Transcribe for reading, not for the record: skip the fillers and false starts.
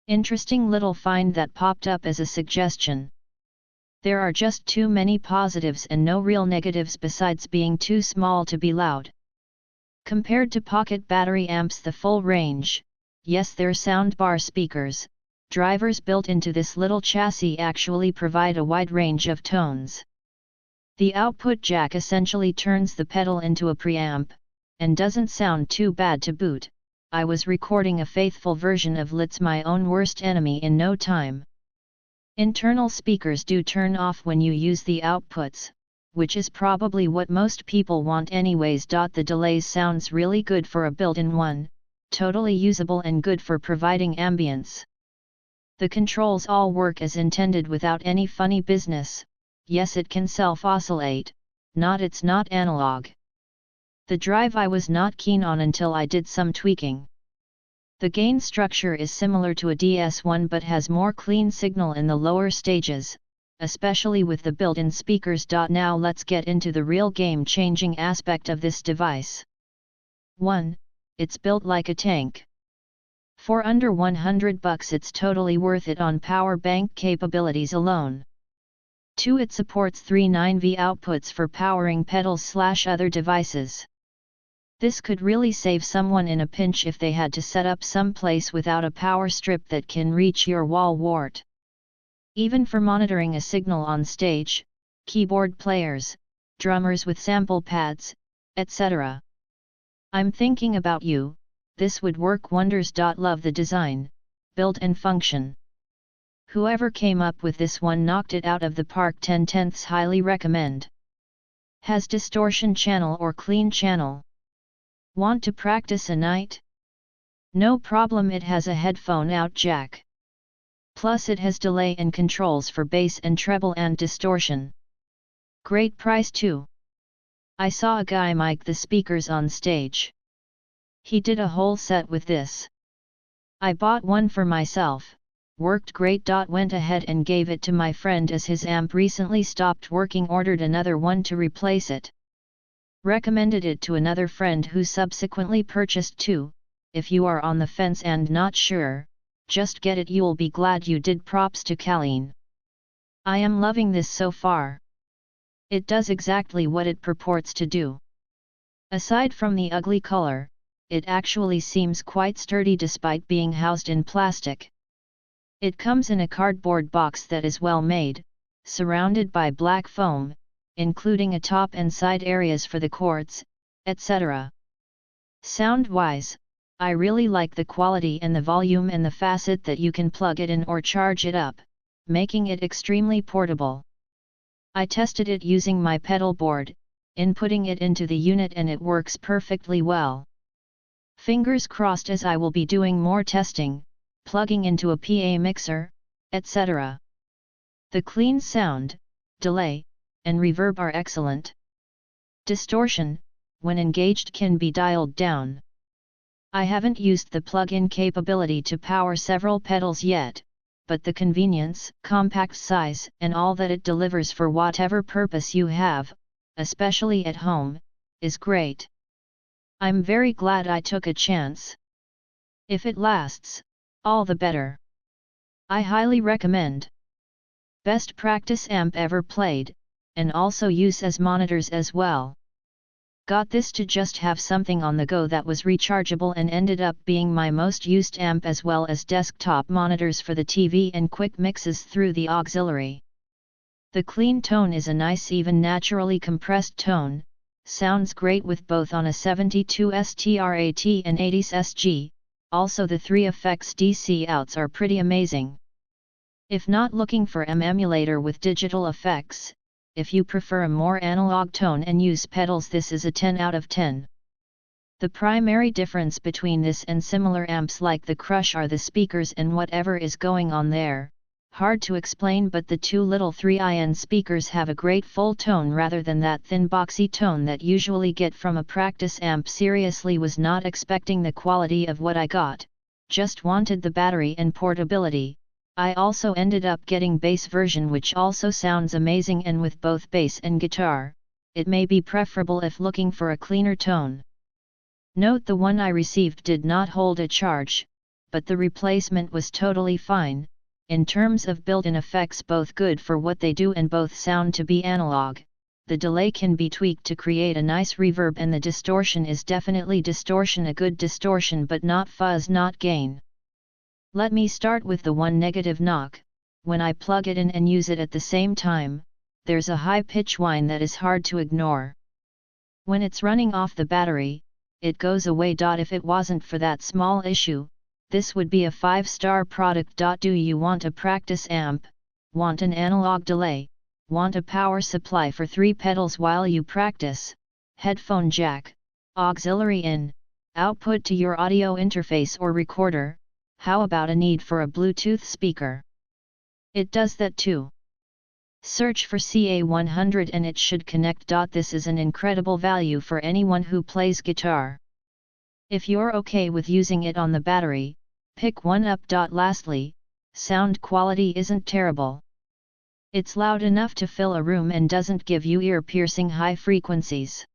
Interesting little find that popped up as a suggestion. There are just too many positives and no real negatives besides being too small to be loud. Compared to pocket battery amps, the full range, yes, their soundbar speakers, drivers built into this little chassis actually provide a wide range of tones. The output jack essentially turns the pedal into a preamp, and doesn't sound too bad to boot. I was recording a faithful version of Let's My Own Worst Enemy in no time. Internal speakers do turn off when you use the outputs, which is probably what most people want anyways. The delays sounds really good for a built-in one, totally usable and good for providing ambience. The controls all work as intended without any funny business. Yes, it can self-oscillate, it's not analog. The drive I was not keen on until I did some tweaking. The gain structure is similar to a DS1 but has more clean signal in the lower stages, especially with the built-in speakers. Now let's get into the real game-changing aspect of this device. 1. It's built like a tank. For under $100 it's totally worth it on power bank capabilities alone. 2. It supports 3 9V outputs for powering pedals/other devices. This could really save someone in a pinch if they had to set up someplace without a power strip that can reach your wall wart. Even for monitoring a signal on stage, keyboard players, drummers with sample pads, etc. I'm thinking about you, this would work wonders. Love the design, build and function. Whoever came up with this one knocked it out of the park. 10/10 highly recommend. Has distortion channel or clean channel? Want to practice a night? No problem, it has a headphone out jack. Plus it has delay and controls for bass and treble and distortion. Great price too. I saw a guy mic the speakers on stage. He did a whole set with this. I bought one for myself, worked great. Went ahead and gave it to my friend as his amp recently stopped working, ordered another one to replace it. Recommended it to another friend who subsequently purchased two. If you are on the fence and not sure, just get it, you'll be glad you did. Props to Caline. I am loving this so far. It does exactly what it purports to do. Aside from the ugly color, it actually seems quite sturdy despite being housed in plastic. It comes in a cardboard box that is well made, surrounded by black foam, including a top and side areas for the cords, etc. Sound-wise, I really like the quality and the volume and the facet that you can plug it in or charge it up, making it extremely portable. I tested it using my pedal board, inputting it into the unit, and it works perfectly well. Fingers crossed, as I will be doing more testing, plugging into a PA mixer, etc. The clean sound, delay, and reverb are excellent. Distortion, when engaged, can be dialed down. I haven't used the plug-in capability to power several pedals yet, but the convenience, compact size, and all that it delivers for whatever purpose you have, especially at home, is great. I'm very glad I took a chance. If it lasts, all the better. I highly recommend. Best practice amp ever played, and also use as monitors as well. Got this to just have something on the go that was rechargeable and ended up being my most used amp, as well as desktop monitors for the TV and quick mixes through the auxiliary. The clean tone is a nice even naturally compressed tone, sounds great with both on a 72 STRAT and 80s SG, also the 3 effects DC outs are pretty amazing. If not looking for an emulator with digital effects, if you prefer a more analog tone and use pedals, this is a 10 out of 10. The primary difference between this and similar amps like the Crush are the speakers and whatever is going on there. Hard to explain, but the two little 3in speakers have a great full tone rather than that thin boxy tone that usually get from a practice amp. Seriously was not expecting the quality of what I got, just wanted the battery and portability. I also ended up getting bass version, which also sounds amazing, and with both bass and guitar, it may be preferable if looking for a cleaner tone. Note the one I received did not hold a charge, but the replacement was totally fine. In terms of built-in effects, both good for what they do and both sound to be analog. The delay can be tweaked to create a nice reverb, and the distortion is definitely distortion, a good distortion but not fuzz, not gain. Let me start with the one negative knock. When I plug it in and use it at the same time, there's a high pitch whine that is hard to ignore. When it's running off the battery, it goes away. If it wasn't for that small issue, this would be a 5-star product. Do you want a practice amp? Want an analog delay? Want a power supply for 3 pedals while you practice? Headphone jack, auxiliary in, output to your audio interface or recorder? How about a need for a Bluetooth speaker? It does that too. Search for CA100 and it should connect. This is an incredible value for anyone who plays guitar. If you're okay with using it on the battery, pick one up. Lastly, sound quality isn't terrible. It's loud enough to fill a room and doesn't give you ear-piercing high frequencies.